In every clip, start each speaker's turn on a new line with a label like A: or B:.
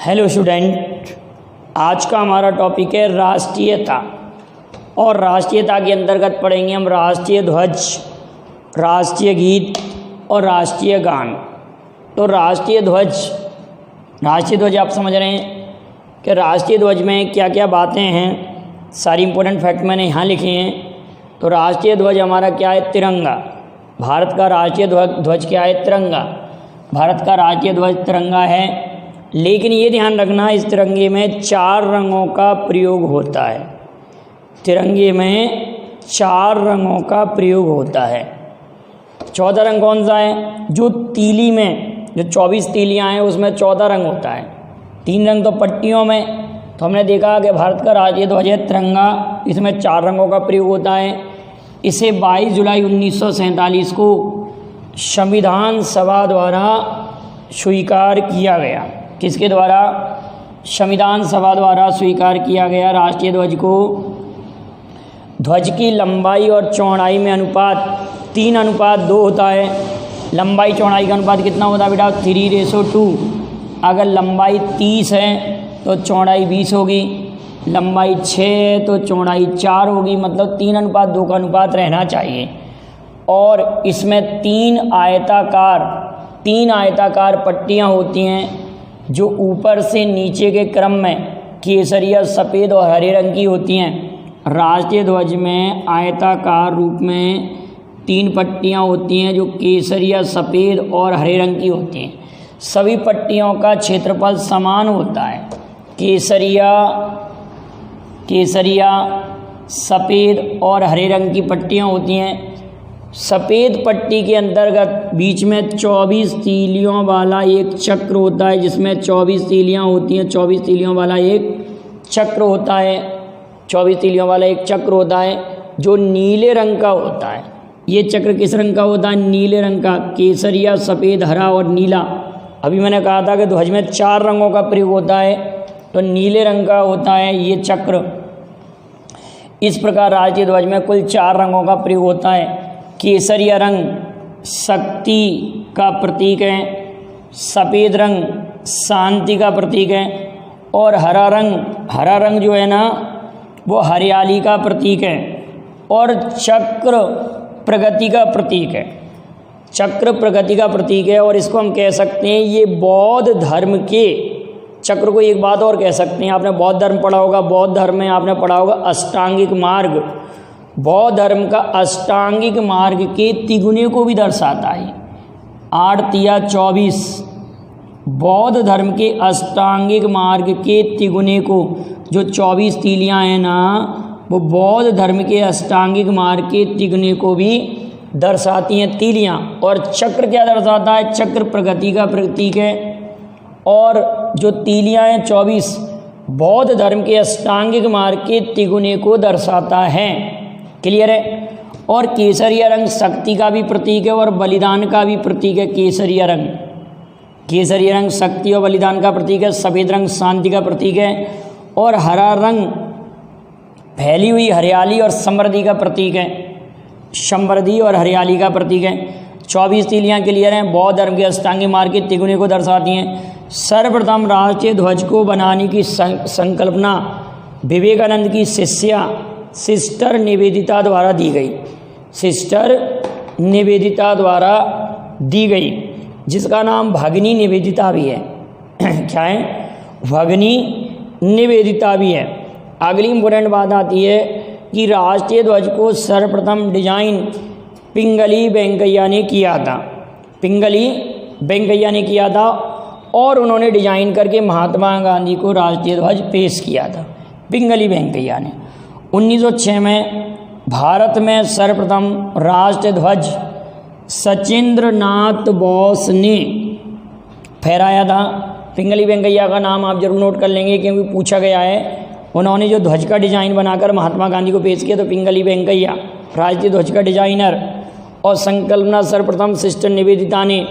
A: Hello student, आज का हमारा टॉपिक है राष्ट्रीयता। और राष्ट्रीयता के अंतर्गत पढ़ेंगे हम राष्ट्रीय ध्वज, राष्ट्रीय गीत और राष्ट्रीय गान। तो राष्ट्रीय ध्वज आप समझ रहे हैं कि राष्ट्रीय ध्वज में क्या क्या बातें हैं, सारी इंपॉर्टेंट फैक्ट मैंने यहाँ लिखे हैं। तो राष्ट्रीय ध्वज हमारा क्या है? तिरंगा। भारत का राष्ट्रीय ध्वज क्या है? तिरंगा। भारत का राष्ट्रीय ध्वज तिरंगा है। लेकिन ये ध्यान रखना, इस तिरंगे में 4 रंगों का प्रयोग होता है। तिरंगे में 4 रंगों का प्रयोग होता है। 14 रंग कौन सा है? जो तीली में, जो 24 तीलियां हैं उसमें 14 रंग होता है। 3 रंग तो पट्टियों में। तो हमने देखा कि भारत का राष्ट्रीय ध्वज है तिरंगा, इसमें 4 रंगों का प्रयोग होता है। इसे 22 जुलाई 1947 को संविधान सभा द्वारा स्वीकार किया गया। किसके द्वारा? संविधान सभा द्वारा स्वीकार किया गया राष्ट्रीय ध्वज को। ध्वज की लंबाई और चौड़ाई में अनुपात 3:2 होता है। लंबाई चौड़ाई का अनुपात कितना होता है बेटा? 3:2। अगर लंबाई 30 है तो चौड़ाई 20 होगी। लंबाई 6 है तो चौड़ाई 4 होगी। मतलब 3:2 का अनुपात रहना चाहिए। और इसमें 3 आयताकार पट्टियाँ होती हैं जो ऊपर से नीचे के क्रम में केसरिया, सफ़ेद और हरे रंग की होती हैं। राष्ट्रीय ध्वज में आयताकार रूप में 3 पट्टियाँ होती हैं जो केसरिया, सफ़ेद और हरे रंग की होती हैं। सभी पट्टियों का क्षेत्रफल समान होता है। केसरिया, सफ़ेद और हरे रंग की पट्टियाँ होती हैं। सफ़ेद पट्टी के अंतर्गत बीच में 24 तीलियों वाला एक चक्र होता है, जिसमें 24 तीलियाँ होती हैं। 24 तीलियों वाला एक चक्र होता है। 24 तीलियों वाला एक चक्र होता है जो नीले रंग का होता है। ये चक्र किस रंग का होता है? नीले रंग का। केसरिया, सफ़ेद, हरा और नीला। अभी मैंने कहा था कि ध्वज में 4 रंगों का प्रयोग होता है, तो नीले रंग का होता है ये चक्र। इस प्रकार राष्ट्रीय ध्वज में कुल 4 रंगों का प्रयोग होता है। केसरिया रंग शक्ति का प्रतीक है, सफ़ेद रंग शांति का प्रतीक है और हरा रंग जो है ना वो हरियाली का प्रतीक है। और चक्र प्रगति का प्रतीक है। चक्र प्रगति का प्रतीक है और इसको हम कह सकते हैं ये बौद्ध धर्म के चक्र को एक बात और कह सकते हैं। आपने बौद्ध धर्म पढ़ा होगा। बौद्ध धर्म में आपने पढ़ा होगा अष्टांगिक मार्ग। बौद्ध धर्म का अष्टांगिक मार्ग के तिगुने को भी दर्शाता है। 8 तिया 24 बौद्ध धर्म के अष्टांगिक मार्ग के तिगुने को, जो 24 तीलियां हैं ना, वो बौद्ध धर्म के अष्टांगिक मार्ग के तिगुने को भी दर्शाती हैं तीलियां। और चक्र क्या दर्शाता है? चक्र प्रगति का प्रतीक है। और जो तीलियां हैं 24 बौद्ध धर्म के अष्टांगिक मार्ग के तिगुने को दर्शाता है। क्लियर है? और केसरिया रंग शक्ति का भी प्रतीक है और बलिदान का भी प्रतीक है। केसरिया रंग शक्ति और बलिदान का प्रतीक है। सफ़ेद रंग शांति का प्रतीक है और हरा रंग फैली हुई हरियाली और समृद्धि का प्रतीक है। समृद्धि और हरियाली का प्रतीक है। 24 तीलियाँ क्लियर हैं। बौद्ध धर्म के अष्टांगिक मार्ग के तिगुने को दर्शाती हैं। सर्वप्रथम राष्ट्रीय ध्वज को बनाने की संकल्पना विवेकानंद की शिष्या सिस्टर निवेदिता द्वारा दी गई। सिस्टर निवेदिता द्वारा दी गई, जिसका नाम भगिनी निवेदिता भी है। क्या है? भगिनी निवेदिता भी है। अगली इम्पोर्टेंट बात आती है कि राष्ट्रीय ध्वज को सर्वप्रथम डिजाइन पिंगली वेंकैया ने किया था और उन्होंने डिजाइन करके महात्मा गांधी को राष्ट्रीय ध्वज पेश किया था। पिंगली वेंकैया ने 1906 में भारत में सर्वप्रथम राष्ट्रीय ध्वज सचिंद्रनाथ बोस ने फहराया था। पिंगली वेंकैया का नाम आप जरूर नोट कर लेंगे क्योंकि पूछा गया है। उन्होंने जो ध्वज का डिज़ाइन बनाकर महात्मा गांधी को पेश किया तो पिंगली वेंकैया राष्ट्रीय ध्वज का डिजाइनर। और संकल्पना सर्वप्रथम सिस्टर निवेदिता ने।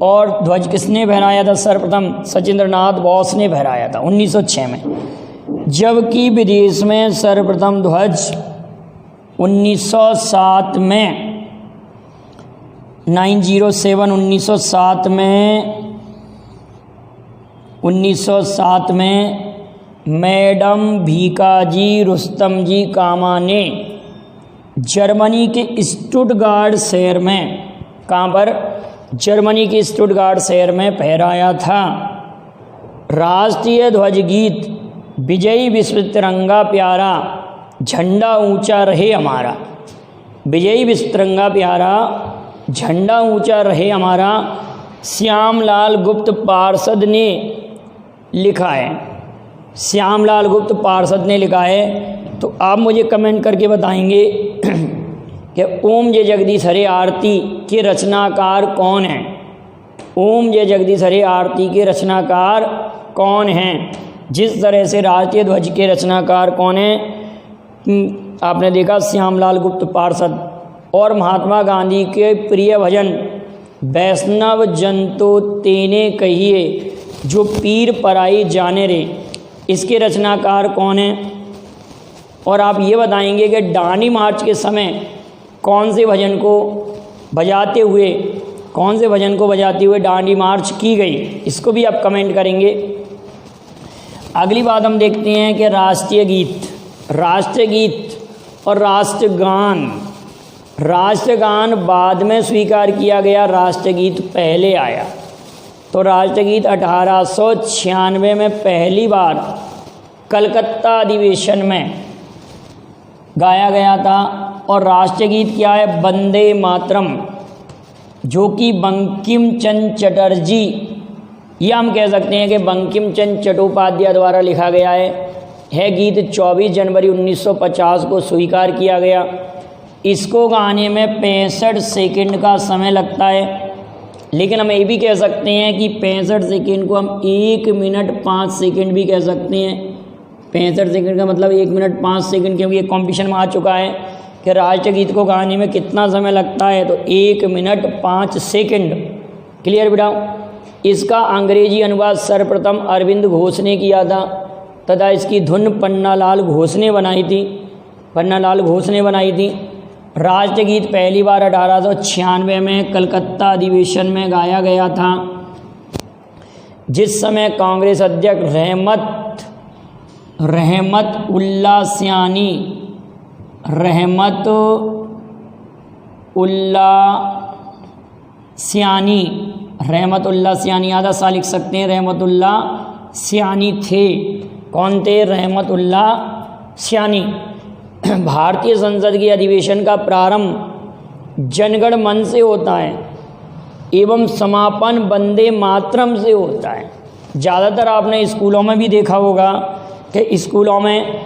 A: और ध्वज किसने फहराया था? सर्वप्रथम सचिंद्रनाथ बोस ने फहराया था 1906 में। जबकि विदेश में सर्वप्रथम ध्वज 1907 में 1907 में 1907 में मैडम भीकाजी रुस्तम जी कामा ने जर्मनी के स्टुटगार्ट शहर में, कहाँ पर, जर्मनी के स्टुटगार्ट शहर में फहराया था। राष्ट्रीय ध्वज गीत विजयी विश्व तिरंगा प्यारा, झंडा ऊंचा रहे हमारा। विजयी विश्व तिरंगा प्यारा, झंडा ऊंचा रहे हमारा, श्यामलाल गुप्त पार्षद ने लिखा है। श्यामलाल गुप्त पार्षद ने लिखा है। तो आप मुझे कमेंट करके बताएंगे कि ओम जय जगदीश हरे आरती के रचनाकार कौन हैं। ओम जय जगदीश हरे आरती के रचनाकार कौन हैं। जिस तरह से राष्ट्रीय ध्वज के रचनाकार कौन हैं, आपने देखा श्यामलाल गुप्त पार्षद। और महात्मा गांधी के प्रिय भजन वैष्णव जन तो तेने कहिए, जो पीर पराई जाने रे, इसके रचनाकार कौन हैं। और आप ये बताएंगे कि डांडी मार्च के समय कौन से भजन को बजाते हुए डांडी मार्च की गई, इसको भी आप कमेंट करेंगे। अगली बात हम देखते हैं कि राष्ट्रीय गीत और राष्ट्रगान। राष्ट्रगान बाद में स्वीकार किया गया, राष्ट्रगीत पहले आया। तो राष्ट्रगीत 1896 में पहली बार कलकत्ता अधिवेशन में गाया गया था। और राष्ट्रगीत क्या है, वंदे मातरम, जो कि बंकिम चंद्र चटर्जी, या हम कह सकते हैं कि बंकिम चंद्र चट्टोपाध्याय द्वारा लिखा गया है गीत 24 जनवरी 1950 को स्वीकार किया गया। इसको गाने में 65 सेकंड का समय लगता है। लेकिन हम ये भी कह सकते हैं कि 65 सेकंड को हम 1 मिनट 5 सेकंड भी कह सकते हैं। 65 सेकंड का मतलब 1 मिनट 5 सेकंड, क्योंकि ये कॉम्पिटिशन में आ चुका है कि राष्ट्रगीत को गाने में कितना समय लगता है, तो 1 मिनट 5 सेकंड। क्लियर बेटा। इसका अंग्रेजी अनुवाद सर्वप्रथम अरविंद घोष ने किया था तथा इसकी धुन पन्नालाल घोष ने बनाई थी। राष्ट्रगीत पहली बार 1896 में कलकत्ता अधिवेशन में गाया गया था, जिस समय कांग्रेस अध्यक्ष रहमत उल्ला सियानी, आधा सा लिख सकते हैं, रहमतुल्ला सियानी थे। कौन थे? रहमतुल्ला सियानी। भारतीय संसद के अधिवेशन का प्रारंभ जनगण मन से होता है एवं समापन वंदे मातरम से होता है। ज़्यादातर आपने स्कूलों में भी देखा होगा कि स्कूलों में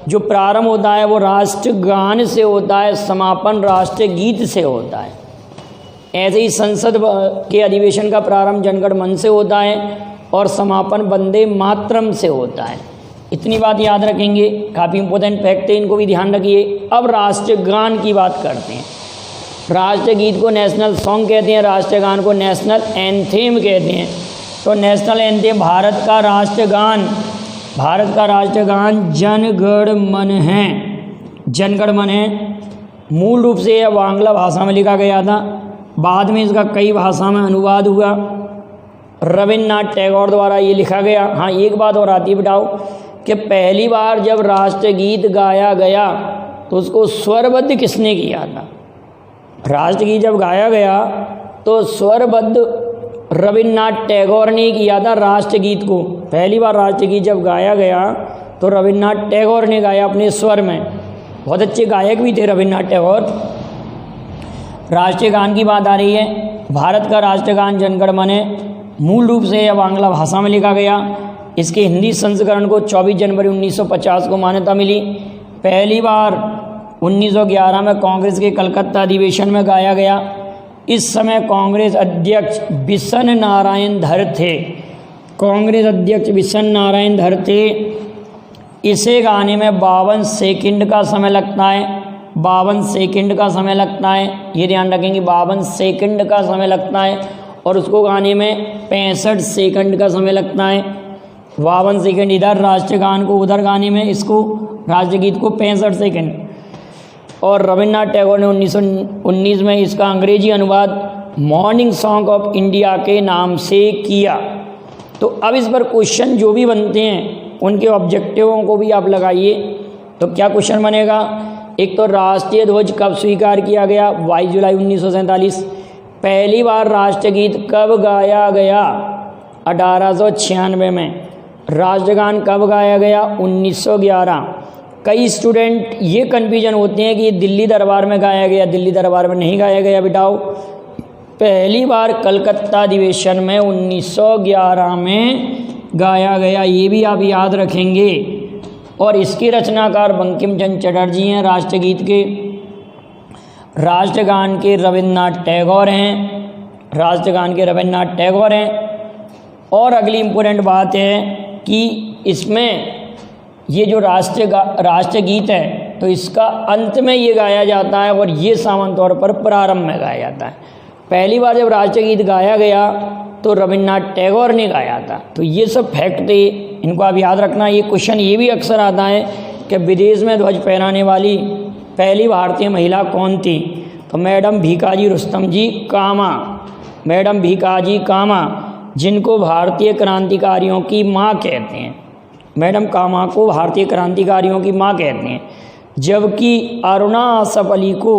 A: जो प्रारंभ होता है वो राष्ट्रगान से होता है, समापन राष्ट्रगीत से होता है। ऐसे ही संसद के अधिवेशन का प्रारंभ जनगण मन से होता है और समापन वंदे मातरम से होता है। इतनी बात याद रखेंगे, काफ़ी इंपॉर्टेंट फैक्ट है, इनको भी ध्यान रखिए। अब राष्ट्रगान की बात करते हैं। राष्ट्रगीत को नेशनल सॉन्ग कहते हैं, राष्ट्रगान को नेशनल एंथेम कहते हैं। तो नेशनल एंथेम भारत का राष्ट्रगान जनगण मन है। मूल रूप से यह बांग्ला भाषा में लिखा गया था, बाद में इसका कई भाषा में अनुवाद हुआ। रविन्द्रनाथ टैगोर द्वारा ये लिखा गया। हाँ, एक बात और आती है बताओ कि पहली बार जब राष्ट्रगीत गाया गया तो उसको स्वरबद्ध किसने किया था? राष्ट्रगीत जब गाया गया तो स्वरबद्ध रविन्द्रनाथ टैगोर ने किया था राष्ट्रगीत को। पहली बार राष्ट्रगीत जब गाया गया तो रविन्द्रनाथ टैगोर ने गाया अपने स्वर में। बहुत अच्छे गायक भी थे रविन्द्रनाथ टैगोर। राष्ट्रीय गान की बात आ रही है। भारत का राष्ट्रगान जनगण मन है। मूल रूप से यह बांग्ला भाषा में लिखा गया। इसके हिंदी संस्करण को 24 जनवरी 1950 को मान्यता मिली। पहली बार 1911 में कांग्रेस के कलकत्ता अधिवेशन में गाया गया। इस समय कांग्रेस अध्यक्ष बिशन नारायण धर थे। इसे गाने में 52 सेकंड का समय लगता है। 52 सेकंड का समय लगता है, ये ध्यान रखेंगे, 52 सेकंड का समय लगता है। और उसको गाने में 65 सेकंड का समय लगता है। 52 सेकंड इधर राष्ट्रगान को, उधर गाने में इसको राष्ट्रगीत को 65 सेकंड। और रविन्द्रनाथ टैगोर ने 1919 में इसका अंग्रेजी अनुवाद मॉर्निंग सॉन्ग ऑफ इंडिया के नाम से किया। तो अब इस पर क्वेश्चन जो भी बनते हैं उनके ऑब्जेक्टिवों को भी आप लगाइए। तो क्या क्वेश्चन बनेगा, एक तो राष्ट्रीय ध्वज कब स्वीकार किया गया, 22 जुलाई 1947। पहली बार राष्ट्रगीत कब गाया गया, 1896 में। राष्ट्रगान कब गाया गया, 1911। कई स्टूडेंट ये कन्फ्यूजन होते हैं कि दिल्ली दरबार में गाया गया, दिल्ली दरबार में नहीं गाया गया बेटाओ। पहली बार कलकत्ता अधिवेशन में 1911 में गाया गया, ये भी आप याद रखेंगे। और इसके रचनाकार बंकिम चंद्र चटर्जी हैं राष्ट्रगीत के। राष्ट्रगान के रविन्द्रनाथ टैगोर हैं, राष्ट्रगान के रविन्द्रनाथ टैगोर हैं। और अगली इम्पोर्टेंट बात है कि इसमें ये जो राष्ट्रगीत है तो इसका अंत में ये गाया जाता है और ये सामान्य तौर पर प्रारंभ में गाया जाता है। पहली बार जब राष्ट्रगीत गाया गया तो रविन्द्रनाथ टैगोर ने गाया था। तो ये सब फैक्ट थे, इनको आप याद रखना। ये क्वेश्चन ये भी अक्सर आता है कि विदेश में ध्वज फहराने वाली पहली भारतीय महिला कौन थी, तो मैडम भीकाजी रुस्तम जी कामा, मैडम भीकाजी कामा, जिनको भारतीय क्रांतिकारियों की माँ कहते हैं। मैडम कामा को भारतीय क्रांतिकारियों की माँ कहते हैं। जबकि अरुणा आसफ अली को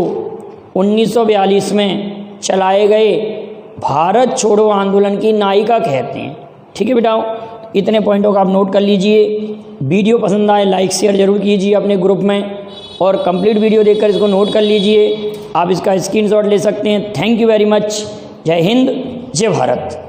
A: 1942 में चलाए गए भारत छोड़ो आंदोलन की नायिका कहते हैं। ठीक है बेटाओ, इतने पॉइंटों का आप नोट कर लीजिए। वीडियो पसंद आए लाइक शेयर जरूर कीजिए अपने ग्रुप में, और कंप्लीट वीडियो देखकर इसको नोट कर लीजिए। आप इसका स्क्रीनशॉट ले सकते हैं। Thank you very much. जय हिंद, जय भारत।